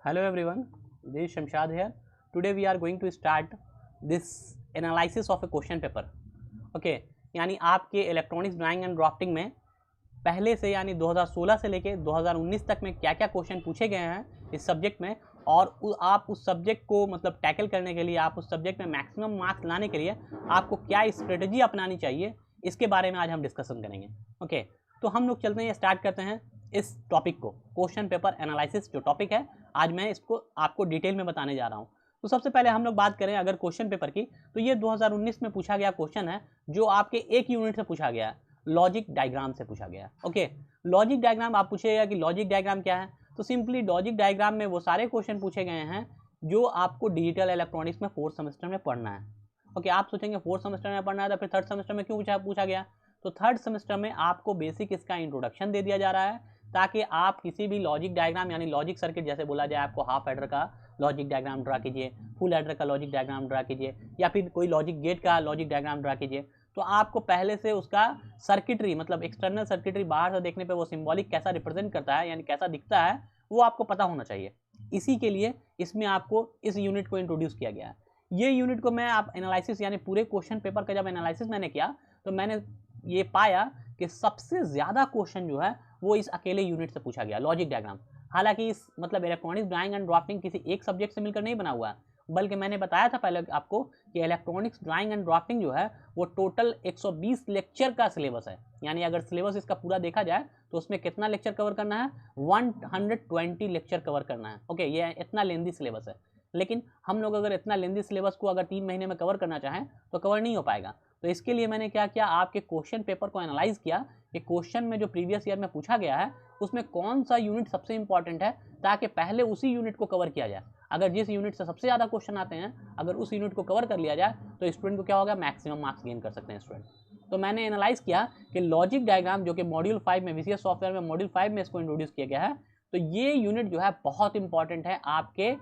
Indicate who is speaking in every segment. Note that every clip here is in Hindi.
Speaker 1: Hello everyone, this is Shamshad here. Today we are going to start this analysis of a question paper. Okay, यानी आपके इलेक्ट्रॉनिक्स ड्राइंग एंड ड्राफ्टिंग में पहले से यानी 2016 से लेके 2019 तक में क्या क्या क्वेश्चन पूछे गए हैं इस सब्जेक्ट में, और आप उस सब्जेक्ट को मतलब टैकल करने के लिए, आप उस सब्जेक्ट में मैक्सिमम मार्क्स लाने के लिए आपको क्या स्ट्रेटजी अपनानी चाहिए, इसके बारे में आज हम डिस्कशन करेंगे। ओके, तो हम लोग चलते हैं, स्टार्ट करते हैं इस टॉपिक को। क्वेश्चन पेपर एनालिसिस जो टॉपिक है, आज मैं इसको आपको डिटेल में बताने जा रहा हूँ। तो सबसे पहले हम लोग बात करें अगर क्वेश्चन पेपर की, तो ये 2019 में पूछा गया क्वेश्चन है जो आपके एक यूनिट से पूछा गया है, लॉजिक डायग्राम से पूछा गया है। ओके, लॉजिक डायग्राम आप पूछिएगा कि लॉजिक डायग्राम क्या है, तो सिंपली लॉजिक डायग्राम में वो सारे क्वेश्चन पूछे गए हैं जो आपको डिजिटल इलेक्ट्रॉनिक्स में 4th सेमेस्टर में पढ़ना है। ओके, आप सोचेंगे 4th सेमेस्टर में पढ़ना है तो फिर 3rd सेमेस्टर में क्यों पूछा गया, तो 3rd सेमेस्टर में आपको बेसिक इसका इंट्रोडक्शन दे दिया जा रहा है ताकि आप किसी भी लॉजिक डायग्राम यानी लॉजिक सर्किट, जैसे बोला जाए आपको हाफ एडर का लॉजिक डायग्राम ड्रा कीजिए, फुल एडर का लॉजिक डायग्राम ड्रा कीजिए, या फिर कोई लॉजिक गेट का लॉजिक डायग्राम ड्रा कीजिए, तो आपको पहले से उसका सर्किटरी मतलब एक्सटर्नल सर्किटरी बाहर से देखने पे वो सिंबॉलिक कैसा रिप्रेजेंट करता है यानी कैसा दिखता है वो आपको पता होना चाहिए। इसी के लिए इसमें आपको इस यूनिट को इंट्रोड्यूस किया गया है। ये यूनिट को मैं आप एनालिसिस यानी पूरे क्वेश्चन पेपर का जब एनालिसिस मैंने किया तो मैंने ये पाया कि सबसे ज़्यादा क्वेश्चन जो है वो इस अकेले यूनिट से पूछा गया, लॉजिक डायग्राम। हालांकि इस मतलब इलेक्ट्रॉनिक्स ड्राइंग एंड ड्राफ्टिंग किसी एक सब्जेक्ट से मिलकर नहीं बना हुआ है, बल्कि मैंने बताया था पहले आपको कि इलेक्ट्रॉनिक्स ड्राइंग एंड ड्राफ्टिंग जो है वो टोटल 120 लेक्चर का सिलेबस है। यानी अगर सिलेबस इसका पूरा देखा जाए तो उसमें कितना लेक्चर कवर करना है, 120 लेक्चर कवर करना है। ओके, ये इतना लेंदी सिलेबस है, लेकिन हम लोग अगर इतना लेंदी सिलेबस को अगर 3 महीने में कवर करना चाहें तो कवर नहीं हो पाएगा। तो इसके लिए मैंने क्या किया, आपके क्वेश्चन पेपर को एनालाइज किया कि क्वेश्चन में जो प्रीवियस ईयर में पूछा गया है उसमें कौन सा यूनिट सबसे इंपॉर्टेंट है, ताकि पहले उसी यूनिट को कवर किया जाए। अगर जिस यूनिट से सबसे ज़्यादा क्वेश्चन आते हैं अगर उस यूनिट को कवर कर लिया जाए तो स्टूडेंट को क्या होगा, मैक्सिमम मार्क्स गेन कर सकते हैं स्टूडेंट। तो मैंने एनालाइज किया कि लॉजिक डायग्राम जो कि मॉड्यूल 5 में VCS सॉफ्टवेयर में मॉड्यूल 5 में इसको इंट्रोड्यूस किया गया है, तो ये यूनिट जो है बहुत इंपॉर्टेंट है आपके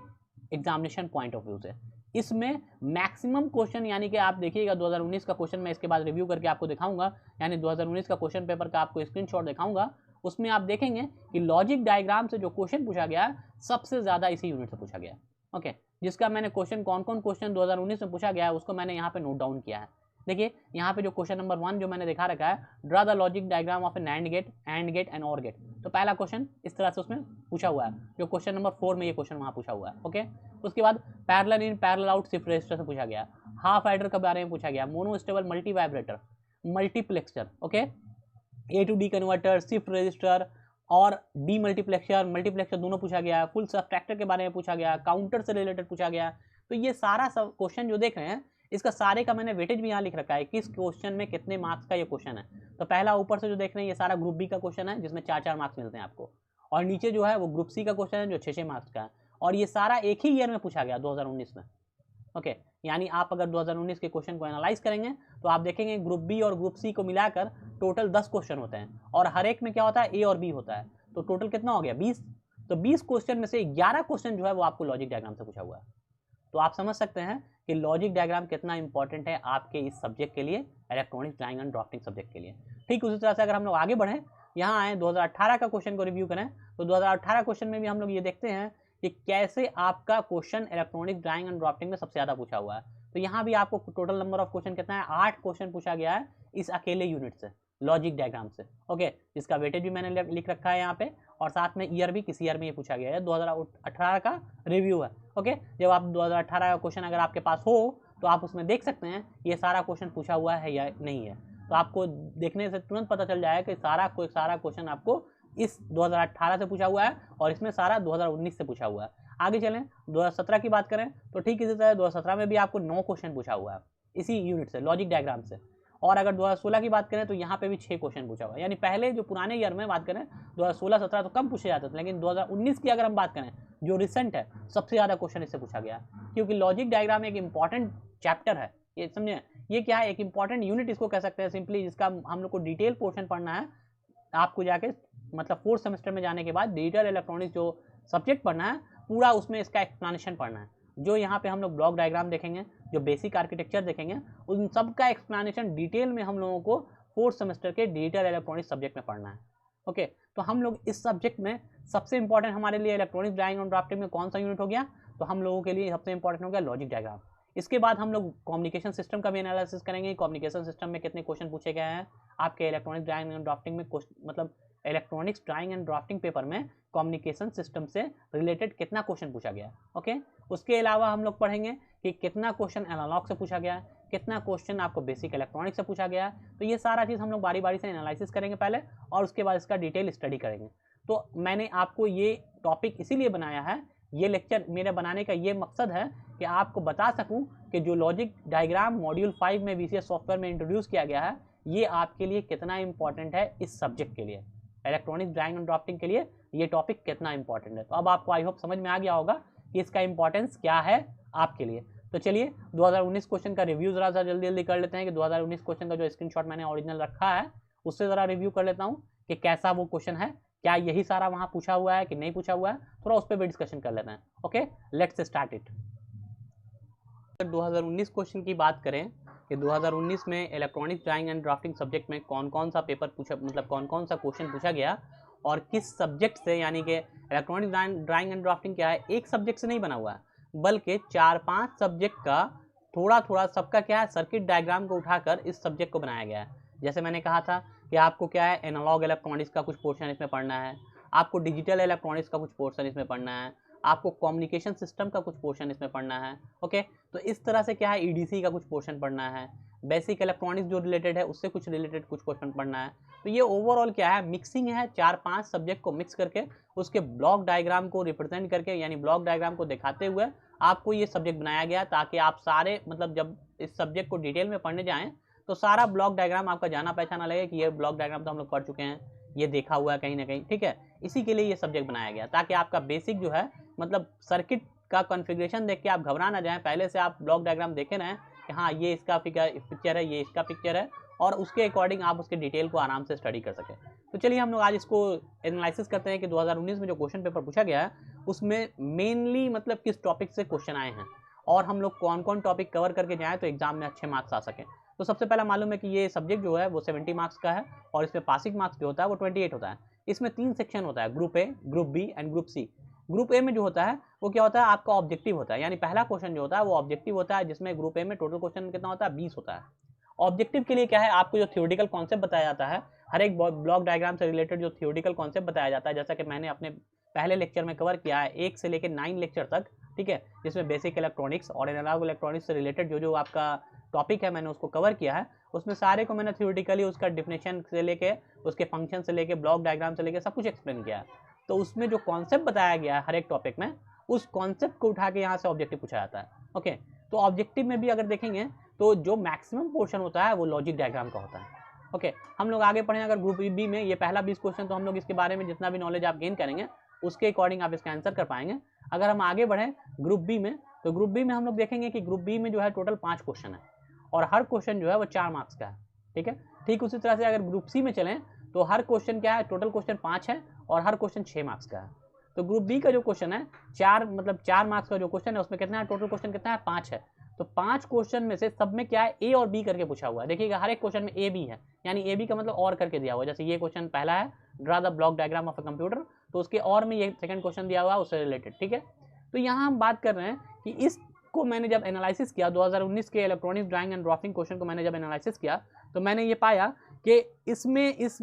Speaker 1: एग्जामिनेशन पॉइंट ऑफ व्यू से। इसमें मैक्सिमम क्वेश्चन यानी कि आप देखिएगा 2019 का क्वेश्चन मैं इसके बाद रिव्यू करके आपको दिखाऊंगा, यानी 2019 का क्वेश्चन पेपर का आपको स्क्रीनशॉट दिखाऊंगा। उसमें आप देखेंगे कि लॉजिक डायग्राम से जो क्वेश्चन पूछा गया है सबसे ज़्यादा इसी यूनिट से पूछा गया है। ओके, जिसका मैंने क्वेश्चन कौन कौन क्वेश्चन 2019 में पूछा गया है उसको मैंने यहाँ पे नोट डाउन किया है। देखिए यहाँ पे जो क्वेश्चन नंबर 1 जो मैंने दिखा रखा है, draw the logic diagram of a NAND gate, AND gate and OR gate, तो पहला क्वेश्चन इस तरह से उसमें पूछा हुआ है, जो क्वेश्चन नंबर 4 में ये क्वेश्चन वहाँ पूछा हुआ है। ओके, उसके बाद parallel in parallel out shift register से पूछा गया, हाफ एडर के बारे में पूछा गया, mono stable multi vibrator, multiplexer, okay, A to D converter, shift register और डी मल्टीप्लेक्सर, मल्टीप्लेक्सर दोनों पूछा गया, फुल सब्ट्रैक्टर के बारे में पूछा गया, काउंटर से रिलेटेड पूछा गया। तो ये सारा सब क्वेश्चन जो देख रहे हैं इसका सारे का मैंने वेटेज भी यहाँ लिख रखा है, किस क्वेश्चन में कितने मार्क्स का ये क्वेश्चन है। तो पहला ऊपर से जो देख रहे हैं ये सारा ग्रुप बी का क्वेश्चन है जिसमें 4-4 मार्क्स मिलते हैं आपको, और नीचे जो है वो ग्रुप सी का क्वेश्चन है जो 6-6 मार्क्स का है, और ये सारा एक ही ईयर में पूछा गया 2019 में। ओके, यानी आप अगर 2019 के क्वेश्चन को एनालाइज करेंगे तो आप देखेंगे ग्रुप बी और ग्रुप सी को मिलाकर टोटल 10 क्वेश्चन होते हैं, और हर एक में क्या होता है, ए और बी होता है, तो टोटल कितना हो गया 20। तो 20 क्वेश्चन में से 11 क्वेश्चन जो है वो आपको लॉजिक डायग्राम से पूछा हुआ है। तो आप समझ सकते हैं कि लॉजिक डायग्राम कितना इंपॉर्टेंट है आपके इस सब्जेक्ट के लिए, electronics drawing and drafting subject के लिए। ठीक उसी तरह से अगर हम लोग आगे बढ़ें, यहाँ आए 2018 का क्वेश्चन को रिव्यू करें, तो 2018 क्वेश्चन में भी हम लोग ये देखते हैं कि कैसे आपका question electronics drawing and drafting में सबसे ज़्यादा पूछा हुआ है। तो यहाँ भी आपको टोटल नंबर ऑफ क्वेश्चन कितना है, 8 क्वेश्चन पूछा गया है इस अकेले यूनिट से, लॉजिक डायग्राम से। ओके, जिसका वेटेज भी मैंने लिख रखा है यहाँ पे, और साथ में ईयर भी किस ईयर में ये पूछा गया है, 2018 का रिव्यू है। ओके, जब आप 2018 का क्वेश्चन अगर आपके पास हो तो आप उसमें देख सकते हैं ये सारा क्वेश्चन पूछा हुआ है या नहीं है, तो आपको देखने से तुरंत पता चल जाएगा कि सारा क्वेश्चन आपको इस 2018 से पूछा हुआ है और इसमें सारा 2019 से पूछा हुआ है। आगे चलें, 2017 की बात करें तो ठीक इसी तरह 2017 में भी आपको 9 क्वेश्चन पूछा हुआ है इसी यूनिट से, लॉजिक डायग्राम से। और अगर 2016 की बात करें तो यहाँ पे भी 6 क्वेश्चन पूछा हुआ है। यानी पहले जो पुराने ईयर में बात करें 2016-17 तो कम पूछे जाते थे, लेकिन 2019 की अगर हम बात करें जो रिसेंट है, सबसे ज़्यादा क्वेश्चन इससे पूछा गया, क्योंकि लॉजिक डायग्राम एक इंपॉर्टेंट चैप्टर है। ये समझे, ये क्या है, एक इंपॉर्टेंट यूनिट इसको कह सकते हैं सिंपली, जिसका हम लोग को डिटेल पोर्शन पढ़ना है। आपको जाके मतलब 4th सेमेस्टर में जाने के बाद डिजिटल इलेक्ट्रॉनिक्स जो सब्जेक्ट पढ़ना है पूरा उसमें इसका एक्सप्लेनेशन पढ़ना है। जो यहाँ पे हम लोग ब्लॉक डायग्राम देखेंगे, जो बेसिक आर्किटेक्चर देखेंगे, उन सब का एक्सप्लेनेशन डिटेल में हम लोगों को 4th सेमेस्टर के डिजिटल इलेक्ट्रॉनिक्स सब्जेक्ट में पढ़ना है। ओके, तो हम लोग इस सब्जेक्ट में सबसे इंपॉर्टेंट हमारे लिए इलेक्ट्रॉनिक्स ड्राइंग और ड्राफ्टिंग में कौन सा यूनिट हो गया, तो हम लोगों के लिए सबसे इंपॉर्टेंट हो गया लॉजिक डायग्राम। इसके बाद हम लोग कम्युनिकेशन सिस्टम का भी एनालिसिस करेंगे। कम्युनिकेशन सिस्टम में कितने क्वेश्चन पूछे गए हैं आपके इलेक्ट्रॉनिक्स ड्राइंग एंड ड्राफ्टिंग में, मतलब electronics drawing and drafting paper में कम्युनिकेशन सिस्टम से रिलेटेड कितना क्वेश्चन पूछा गया। ओके, उसके अलावा हम लोग पढ़ेंगे कि कितना क्वेश्चन एनालॉग से पूछा गया है, कितना क्वेश्चन आपको बेसिक इलेक्ट्रॉनिक्स से पूछा गया है। तो ये सारा चीज़ हम लोग बारी बारी से एनालिसिस करेंगे पहले, और उसके बाद इसका डिटेल स्टडी करेंगे। तो मैंने आपको ये टॉपिक इसीलिए बनाया है, ये लेक्चर मेरे बनाने का ये मकसद है कि आपको बता सकूं कि जो लॉजिक डायग्राम मॉड्यूल 5 में VCS सॉफ्टवेयर में इंट्रोड्यूस किया गया है, ये आपके लिए कितना इंपॉर्टेंट है इस सब्जेक्ट के लिए, इलेक्ट्रॉनिक्स ड्राइंग एंड ड्राफ्टिंग के लिए ये टॉपिक कितना इंपॉर्टेंट है। तो अब आपको आई होप समझ में आ गया होगा कि इसका इंपॉर्टेंस क्या है आपके लिए। तो चलिए 2019 क्वेश्चन का रिव्यू जरा सा जल्दी जल्दी कर लेते हैं कि 2019 क्वेश्चन का जो स्क्रीनशॉट मैंने ओरिजिनल रखा है उससे ज़रा रिव्यू कर लेता हूँ कि कैसा वो क्वेश्चन है, क्या यही सारा वहाँ पूछा हुआ है कि नहीं पूछा हुआ है, थोड़ा उस पर भी डिस्कशन कर लेते हैं। Okay, let's start it. 2019 question की बात करें कि 2019 में electronics drawing and drafting subject में कौन कौन सा पेपर पूछा, मतलब कौन कौन सा क्वेश्चन पूछा गया और किस सब्जेक्ट से, यानी कि इलेक्ट्रॉनिक्स ड्राइंग एंड ड्राफ्टिंग क्या है, एक सब्जेक्ट से नहीं बना हुआ है बल्कि 4-5 सब्जेक्ट का थोड़ा थोड़ा सबका क्या है सर्किट डायग्राम को उठाकर इस सब्जेक्ट को बनाया गया है। जैसे मैंने कहा था कि आपको क्या है एनालॉग इलेक्ट्रॉनिक्स का कुछ पोर्शन इसमें पढ़ना है, आपको डिजिटल इलेक्ट्रॉनिक्स का कुछ पोर्शन इसमें पढ़ना है, आपको कम्युनिकेशन सिस्टम का कुछ पोर्शन इसमें पढ़ना है। ओके, तो इस तरह से क्या है EDC का कुछ पोर्शन पढ़ना है, बेसिक इलेक्ट्रॉनिक्स जो रिलेटेड है उससे कुछ रिलेटेड कुछ क्वेश्चन पढ़ना है। तो ये ओवरऑल क्या है मिक्सिंग है, 4-5 सब्जेक्ट को मिक्स करके उसके ब्लॉक डायग्राम को रिप्रेजेंट करके, यानी ब्लॉक डायग्राम को दिखाते हुए आपको ये सब्जेक्ट बनाया गया ताकि आप सारे, मतलब जब इस सब्जेक्ट को डिटेल में पढ़ने जाएँ तो सारा ब्लॉक डायग्राम आपका जाना पहचाना लगे कि ये ब्लॉक डायग्राम तो हम लोग पढ़ चुके हैं, ये देखा हुआ है कहीं ना कहीं। ठीक है, इसी के लिए ये सब्जेक्ट बनाया गया ताकि आपका बेसिक जो है, मतलब सर्किट का कॉन्फ़िगरेशन देख के आप घबरा ना जाएं, पहले से आप ब्लॉक डायग्राम देखे रहें कि हाँ ये इसका पिक्चर है, ये इसका पिक्चर है, और उसके अकॉर्डिंग आप उसके डिटेल को आराम से स्टडी कर सकें। तो चलिए हम लोग आज इसको एनालिसिस करते हैं कि 2019 में जो क्वेश्चन पेपर पूछा गया है उसमें मेनली मतलब किस टॉपिक से क्वेश्चन आए हैं और हम लोग कौन कौन टॉपिक कवर करके जाएँ तो एग्जाम में अच्छे मार्क्स आ सकें। तो सबसे पहला मालूम है कि ये सब्जेक्ट जो है वो 70 मार्क्स का है और इसमें पासिंग मार्क्स जो होता है वो 28 होता है। इसमें 3 सेक्शन होता है, group A, group B and group C. Group A में जो होता है वो क्या होता है, आपका ऑब्जेक्टिव होता है, यानी पहला क्वेश्चन जो होता है वो ऑब्जेक्टिव होता है, जिसमें ग्रुप ए में टोटल क्वेश्चन कितना होता है 20 होता है। ऑब्जेक्टिव के लिए क्या है, आपको जो थ्योरेटिकल कॉन्सेप्ट बताया जाता है, हर एक ब्लॉक डायग्राम से रिलेटेड जो थ्योरेटिकल कॉन्सेप्ट बताया जाता है, जैसा कि मैंने अपने पहले लेक्चर में कवर किया है 1 से लेकर 9 लेक्चर तक, ठीक है, जिसमें बेसिक इलेक्ट्रॉनिक्स और एनालॉग इलेक्ट्रॉनिक्स से रिलेटेड जो जो आपका टॉपिक है मैंने उसको कवर किया है। उसमें सारे को मैंने थ्योरेटिकली उसका डिफिनेशन से लेके, उसके फंक्शन से लेके, ब्लॉक डायग्राम से लेके सब कुछ एक्सप्लेन किया है। तो उसमें जो कॉन्सेप्ट बताया गया है हर एक टॉपिक में, उस कॉन्सेप्ट को उठा के यहाँ से ऑब्जेक्टिव पूछा जाता है। ओके, तो ऑब्जेक्टिव में भी अगर देखेंगे तो जो मैक्सिमम पोर्शन होता है वो लॉजिक डायग्राम का होता है। ओके, हम लोग आगे पढ़ें अगर ग्रुप बी में, ये पहला 20 क्वेश्चन तो हम लोग इसके बारे में जितना भी नॉलेज आप गेन करेंगे उसके अकॉर्डिंग आप इसका आंसर कर पाएंगे। अगर हम आगे बढ़ें ग्रुप बी में, तो ग्रुप बी में हम लोग देखेंगे कि ग्रुप बी में जो है टोटल 5 क्वेश्चन है और हर क्वेश्चन जो है वो 4 मार्क्स का है। ठीक है, ठीक उसी तरह से अगर ग्रुप सी में चलें तो हर क्वेश्चन क्या है, टोटल क्वेश्चन 5 है और हर क्वेश्चन 6 मार्क्स का है। तो ग्रुप बी का जो क्वेश्चन है 4 मार्क्स का जो क्वेश्चन है उसमें कितना है, टोटल क्वेश्चन कितना है 5 है। तो 5 क्वेश्चन में से सब में क्या है ए और बी करके पूछा हुआ है। देखिएगा हर एक क्वेश्चन में ए बी है, यानी ए बी का मतलब और करके दिया हुआ है। जैसे ये क्वेश्चन पहला है, draw the block diagram of a computer, तो उसके और में ये सेकंड क्वेश्चन दिया हुआ है उससे रिलेटेड। ठीक है, तो यहाँ हम बात कर रहे हैं कि इसको मैंने जब एनालिसिस किया 2019 के electronics drawing and drafting question को मैंने जब एनालिसिस किया तो मैंने ये पाया कि इसमें इस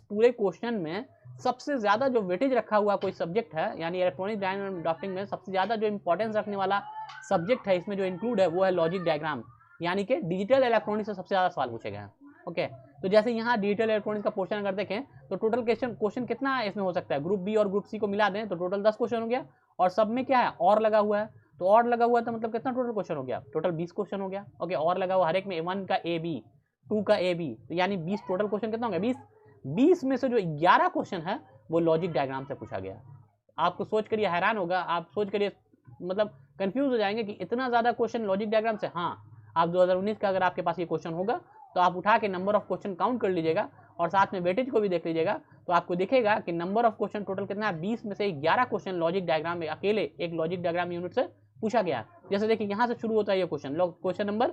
Speaker 1: पूरे क्वेश्चन में सबसे ज़्यादा जो वेटेज रखा हुआ कोई सब्जेक्ट है, यानी इलेक्ट्रॉनिक ड्राइंग एंड ड्राफ्टिंग में सबसे ज़्यादा जो इंपॉर्टेंस रखने वाला सब्जेक्ट है इसमें जो इंक्लूड है वो है लॉजिक डायग्राम, यानी कि डिजिटल इलेक्ट्रॉनिक्स से सबसे ज़्यादा सवाल पूछे गए हैं। ओके, तो जैसे यहाँ डिजिटल इलेक्ट्रॉनिक्स का पोर्शन अगर देखें तो टोटल क्वेश्चन कितना इसमें हो सकता है, ग्रुप बी और ग्रुप सी को मिला दें तो टोटल 10 क्वेश्चन हो गया, और सब में क्या है और लगा हुआ है, तो और लगा हुआ है तो मतलब कितना टोटल क्वेश्चन हो गया, टोटल 20 क्वेश्चन हो गया। ओके, और लगा हुआ हर एक में 1 का ए बी, 2 का ए बी, तो यानी 20 टोटल क्वेश्चन कितना हो गया 20 में से जो 11 क्वेश्चन है वो लॉजिक डायग्राम से पूछा गया। आपको सोच करिए हैरान होगा, आप सोच करिए मतलब कंफ्यूज हो जाएंगे कि इतना ज़्यादा क्वेश्चन लॉजिक डायग्राम से। हाँ, आप 2019 का अगर आपके पास ये क्वेश्चन होगा तो आप उठा के नंबर ऑफ क्वेश्चन काउंट कर लीजिएगा और साथ में वेटेज को भी देख लीजिएगा, तो आपको दिखेगा कि नंबर ऑफ क्वेश्चन टोटल कितना है, 20 में से 11 क्वेश्चन लॉजिक डायग्राम में अकेले एक लॉजिक डायग्राम यूनिट से पूछा गया। जैसे देखिए यहाँ से शुरू होता है ये क्वेश्चन नंबर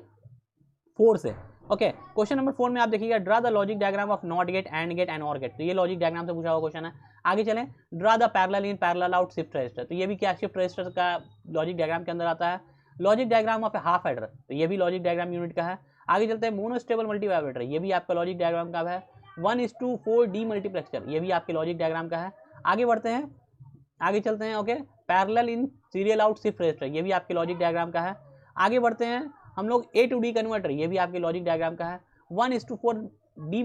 Speaker 1: 4 से, ओके, क्वेश्चन नंबर 4 में आप देखिएगा, draw the logic diagram of NOT gate, AND gate and OR gate. तो ये लॉजिक डायग्राम से पूछा हुआ क्वेश्चन है। आगे चलें, draw the parallel in parallel out shift register. तो ये भी क्या शिफ्ट रजिस्टर का लॉजिक डायग्राम के अंदर आता है। Logic diagram of half adder, तो ये भी लॉजिक डायग्राम यूनिट का है। आगे चलते हैं, मोनोस्टेबल मल्टीवाइब्रेटर, ये भी आपका लॉजिक डायग्राम का है। 1:4 डीमल्टीप्लेक्सर, ये भी आपके लॉजिक डायग्राम का है। आगे बढ़ते हैं, आगे चलते हैं। Okay, parallel in serial out shift register, ये भी आपके लॉजिक डायग्राम का है। आगे बढ़ते हैं हम लोग, A to D कन्वर्टर, ये भी आपके लॉजिक डायग्राम का है। 1:4 डी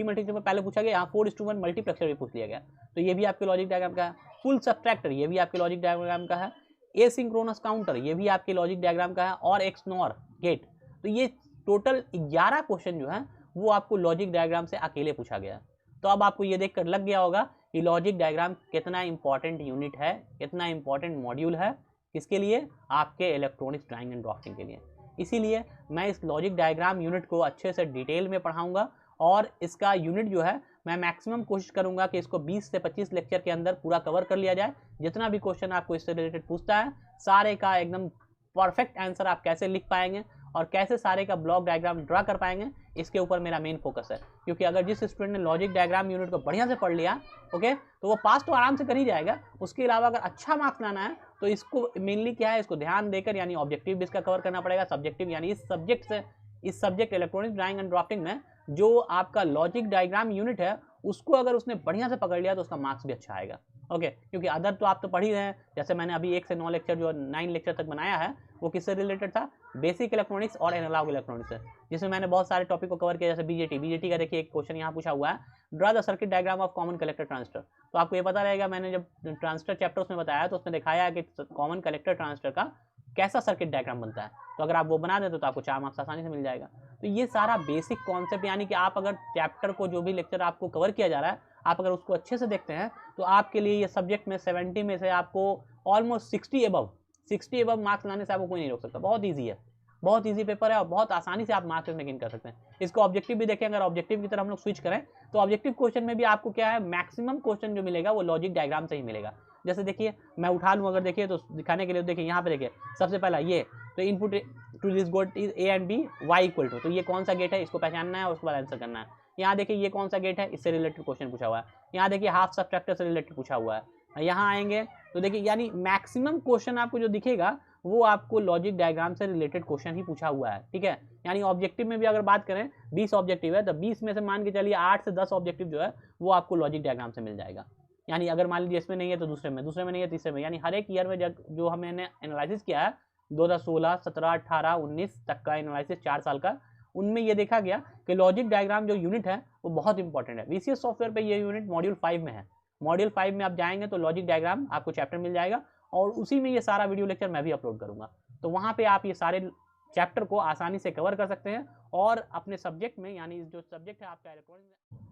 Speaker 1: मल्टीप्लेक्सर पहले पूछा गया, यहाँ 4:1 मल्टीप्लेक्सर भी पूछ लिया गया, तो ये भी आपके लॉजिक डायग्राम का है। फुल सब्ट्रैक्टर, ये भी आपके लॉजिक डायग्राम का है। एसिंक्रोनस काउंटर, ये भी आपके लॉजिक डायग्राम का है। और XNOR गेट, तो ये टोटल 11 क्वेश्चन जो है वो आपको लॉजिक डायग्राम से अकेले पूछा गया। तो अब आपको ये देखकर लग गया होगा कि लॉजिक डायग्राम कितना इंपॉर्टेंट यूनिट है, कितना इंपॉर्टेंट मॉड्यूल है, किसके लिए, आपके इलेक्ट्रॉनिक्स ड्राइंग एंड ड्राफ्टिंग के लिए। इसीलिए मैं इस लॉजिक डायग्राम यूनिट को अच्छे से डिटेल में पढ़ाऊंगा, और इसका यूनिट जो है मैं मैक्सिमम कोशिश करूंगा कि इसको 20 से 25 लेक्चर के अंदर पूरा कवर कर लिया जाए। जितना भी क्वेश्चन आपको इससे रिलेटेड पूछता है, सारे का एकदम परफेक्ट आंसर आप कैसे लिख पाएंगे और कैसे सारे का ब्लॉक डायग्राम ड्रा कर पाएंगे, इसके ऊपर मेरा मेन फोकस है। क्योंकि अगर जिस स्टूडेंट ने लॉजिक डायग्राम यूनिट को बढ़िया से पढ़ लिया, ओके, तो वो पास तो आराम से कर ही जाएगा। उसके अलावा अगर अच्छा मार्क्स लाना है तो इसको मेनली क्या है, इसको ध्यान देकर, यानी ऑब्जेक्टिव भी इसका कवर करना पड़ेगा। सब्जेक्टिव यानी इस subject electronics drawing and drafting में जो आपका लॉजिक डायग्राम यूनिट है, उसको अगर उसने बढ़िया से पकड़ लिया तो उसका मार्क्स भी अच्छा आएगा। ओके, क्योंकि अदर तो आप तो पढ़ ही रहे हैं। जैसे मैंने अभी 1 से 9 लेक्चर जो 9 लेक्चर तक बनाया है, वो किससे रिलेटेड था, बेसिक इलेक्ट्रॉनिक्स और एनालॉग इलेक्ट्रॉनिक्स से, जिसमें मैंने बहुत सारे टॉपिक को कवर किया। जैसे बीजेटी का देखिए एक क्वेश्चन यहाँ पूछा हुआ है, draw the circuit diagram of common collector transistor. तो आपको ये पता रहेगा, मैंने जब ट्रांजिस्टर चैप्टर उसमें बताया तो उसमें दिखाया है कि कॉमन कलेक्टर ट्रांजिस्टर का कैसा सर्किट डायग्राम बनता है। तो अगर आप वो बना दें तो आपको 4 मार्क्स आसानी से मिल जाएगा। तो ये सारा बेसिक कॉन्सेप्ट, यानी कि आप अगर चैप्टर को, जो भी लेक्चर आपको कवर किया जा रहा है, आप अगर उसको अच्छे से देखते हैं तो आपके लिए ये सब्जेक्ट में 70 में से आपको ऑलमोस्ट 60 एबव मार्क्स लाने से आपको कोई नहीं रोक सकता। बहुत ईजी है, बहुत ईजी पेपर है और बहुत आसानी से आप मार्क्स में गेन कर सकते हैं। इसको ऑब्जेक्टिव भी देखें, अगर ऑब्जेक्टिव की तरफ हम लोग स्विच करें तो ऑब्जेक्टिव क्वेश्चन में भी आपको क्या है, मैक्सिमम क्वेश्चन जो मिलेगा वो लॉजिक डायग्राम से ही मिलेगा। जैसे देखिए मैं उठा लूँ, अगर देखिए तो दिखाने के लिए, देखिए यहाँ पे देखिए सबसे पहला ये, तो input to this gate is A and B Y equal to, तो ये कौन सा गेट है, इसको पहचानना है और उसके बाद आंसर करना है। यहाँ देखिए ये कौन सा गेट है, इससे रिलेटेड क्वेश्चन पूछा हुआ है। यहाँ देखिए हाफ सब्ट्रैक्टर से रिलेटेड पूछा हुआ है। यहाँ आएंगे तो देखिए, यानी मैक्सिमम क्वेश्चन आपको जो दिखेगा वो आपको लॉजिक डायग्राम से रिलेटेड क्वेश्चन ही पूछा हुआ है। ठीक है, यानी ऑब्जेक्टिव में भी अगर बात करें 20 ऑब्जेक्टिव है, तो 20 में से मान के चलिए 8 से 10 ऑब्जेक्टिव जो है वो आपको लॉजिक डायग्राम से मिल जाएगा। यानी अगर मान लीजिए इसमें नहीं है तो दूसरे में नहीं है तीसरे में, यानी हर एक ईयर में जो हमने एनालिसिस किया है 2016, 17, 18, 19 तक का एनालिसिस 4 साल का, उनमें ये देखा गया कि लॉजिक डायग्राम जो यूनिट है वो बहुत इंपॉर्टेंट है। VCS सॉफ्टवेयर पे ये यूनिट मॉड्यूल 5 में है। मॉड्यूल 5 में आप जाएंगे तो लॉजिक डायग्राम आपको चैप्टर मिल जाएगा, और उसी में ये सारा वीडियो लेक्चर मैं भी अपलोड करूंगा। तो वहाँ पे आप ये सारे चैप्टर को आसानी से कवर कर सकते हैं और अपने सब्जेक्ट में, यानी जो सब्जेक्ट है आपका इलेक्ट्रॉनिक्स।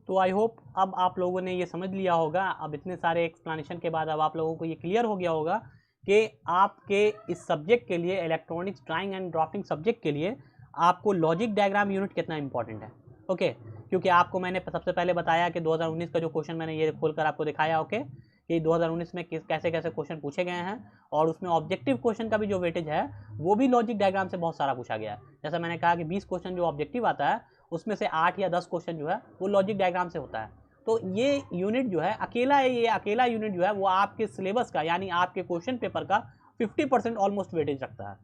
Speaker 1: तो आई होप अब आप लोगों ने ये समझ लिया होगा। अब इतने सारे एक्सप्लेनेशन के बाद अब आप लोगों को ये क्लियर हो गया होगा कि आपके इस सब्जेक्ट के लिए, electronics drawing and drafting subject के लिए, आपको लॉजिक डायग्राम यूनिट कितना इंपॉर्टेंट है। ओके, क्योंकि आपको मैंने सबसे पहले बताया कि 2019 का जो क्वेश्चन मैंने ये खोलकर आपको दिखाया, ओके, कि 2019 में कैसे कैसे क्वेश्चन पूछे गए हैं, और उसमें ऑब्जेक्टिव क्वेश्चन का भी जो वेटेज है वो भी लॉजिक डायग्राम से बहुत सारा पूछा गया है। जैसा मैंने कहा कि 20 क्वेश्चन जो ऑब्जेक्टिव आता है उसमें से 8 या 10 क्वेश्चन जो है वो लॉजिक डायग्राम से होता है। तो ये यूनिट जो है अकेला यूनिट जो है वो आपके सिलेबस का, यानी आपके क्वेश्चन पेपर का 50% ऑलमोस्ट वेटेज रखता है।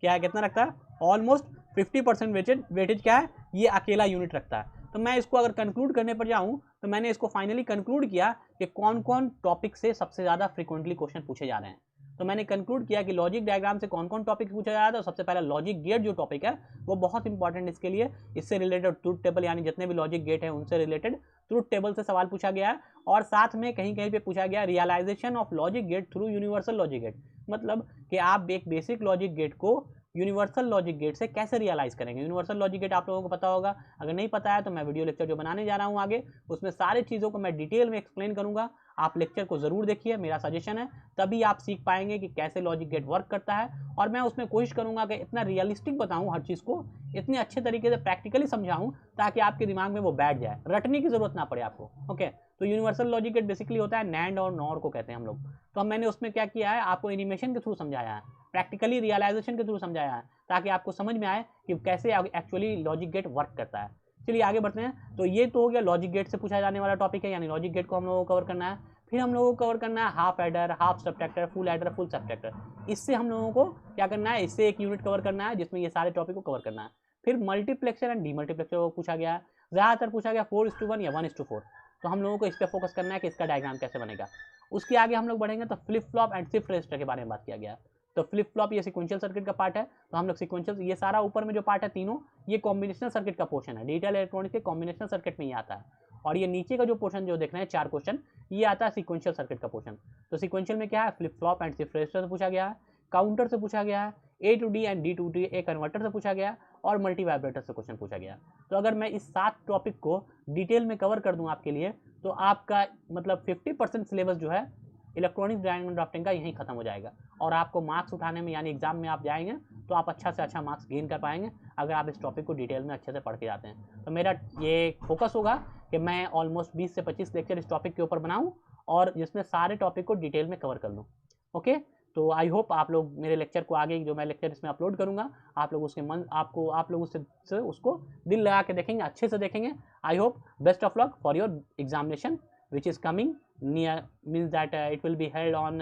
Speaker 1: क्या है, कितना रखता है, ऑलमोस्ट 50% वेटेज क्या है, ये अकेला यूनिट रखता है। तो मैं इसको अगर कंक्लूड करने पर जाऊं तो मैंने इसको फाइनली कंक्लूड किया कि कौन कौन टॉपिक से सबसे ज़्यादा फ्रीक्वेंटली क्वेश्चन पूछे जा रहे हैं। तो मैंने कंक्लूड किया कि लॉजिक डायग्राम से कौन कौन टॉपिक पूछा जा रहा है। तो सबसे पहला लॉजिक गेट जो टॉपिक है वो बहुत इंपॉर्टेंट इसके लिए, इससे रिलेटेड ट्रूथ टेबल, यानी जितने भी लॉजिक गेट है उनसे रिलेटेड ट्रूथ टेबल से सवाल पूछा गया है। और साथ में कहीं कहीं पे पूछा गया realisation of logic gate through universal logic gate, मतलब कि आप एक बेसिक लॉजिक गेट को यूनिवर्सल लॉजिक गेट से कैसे रियलाइज करेंगे। यूनिवर्सल लॉजिक गेट आप लोगों को पता होगा, अगर नहीं पता है तो मैं वीडियो लेक्चर जो बनाने जा रहा हूँ आगे, उसमें सारी चीज़ों को मैं डिटेल में एक्सप्लेन करूँगा। आप लेक्चर को ज़रूर देखिए, मेरा सजेशन है, तभी आप सीख पाएंगे कि कैसे लॉजिक गेट वर्क करता है। और मैं उसमें कोशिश करूँगा कि इतना रियलिस्टिक बताऊँ, हर चीज़ को इतने अच्छे तरीके से प्रैक्टिकली समझाऊँ ताकि आपके दिमाग में वो बैठ जाए, रटने की ज़रूरत ना पड़े आपको। ओके, तो यूनिवर्सल लॉजिक गेट बेसिकली होता है नैंड और नॉर को कहते हैं हम लोग। तो मैंने उसमें क्या किया है, आपको एनिमेशन के थ्रू समझाया है, प्रैक्टिकली रियलाइजेशन के थ्रू समझाया है, ताकि आपको समझ में आए कि कैसे एक्चुअली लॉजिक गेट वर्क करता है। चलिए आगे बढ़ते हैं। तो ये तो हो गया लॉजिक गेट से पूछा जाने वाला टॉपिक है, यानी लॉजिक गेट को हम लोगों को कवर करना है। फिर हम लोगों को कवर करना है half adder, half subtractor, full adder, full subtractor. इससे हम लोगों को क्या करना है, इससे एक यूनिट कवर करना है जिसमें ये सारे टॉपिक को कवर करना है। फिर मल्टीप्लेक्सर एंड डीमल्टीप्लेक्सर को पूछा गया है, ज़्यादातर पूछा गया 4:1 या 1:4। तो हम लोगों को इस पर फोकस करना है कि इसका डायग्राम कैसे बनेगा। उसके आगे हम लोग बढ़ेंगे तो flip flop and shift register के बारे में बात किया गया। तो फ्लिप फ्लॉप ये सिक्वेंशियल सर्किट का पार्ट है, तो हम लोग सिक्वेंशियल, ये सारा ऊपर में जो पार्ट है तीनों, ये कॉम्बिनेशनल सर्किट का पोर्शन है। डिजिटल इलेक्ट्रॉनिक्स के कॉम्बिनेशनल सर्किट में ये आता है। और ये नीचे का जो पोर्शन जो देख रहे हैं 4 क्वेश्चन, ये आता है सिक्वेंशियल सर्किट का पोर्शन। तो सिक्वेंशियल में क्या है, flip flop and shift register से पूछा गया है, काउंटर से पूछा गया है, A to D and D to A ए कन्वर्टर से पूछा गया, और मल्टी वाइब्रेटर से क्वेश्चन पूछा गया। तो अगर मैं इस 7 टॉपिक को डिटेल में कवर कर दूं आपके लिए, तो आपका मतलब 50% सिलेबस जो है इलेक्ट्रॉनिक्स डिजाइन एंड ड्राफ्टिंग का यहीं खत्म हो जाएगा। और आपको मार्क्स उठाने में, यानी एग्जाम में आप जाएंगे तो आप अच्छा से अच्छा मार्क्स गेन कर पाएंगे अगर आप इस टॉपिक को डिटेल में अच्छे से पढ़ के जाते हैं। तो मेरा ये फोकस होगा कि मैं ऑलमोस्ट 20 से 25 लेक्चर इस टॉपिक के ऊपर बनाऊँ और जिसमें सारे टॉपिक को डिटेल में कवर कर लूँ। ओके, तो आई होप आप लोग मेरे लेक्चर को आगे जो मैं लेक्चर इसमें अपलोड करूँगा, आप लोग उसके मन आपको आप लोग उससे उसको दिल लगा के देखेंगे, अच्छे से देखेंगे। I hope best of luck for your examination which is coming near, means that it will be held on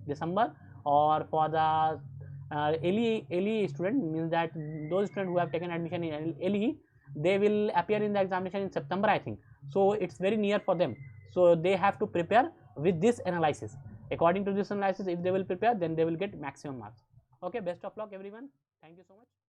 Speaker 1: December, or for the LE student, means that those students who have taken admission in LE, they will appear in the examination in September, I think. So it's very near for them, so they have to prepare with this analysis. According to this analysis, if they will prepare, then they will get maximum marks. Okay, best of luck everyone, thank you so much.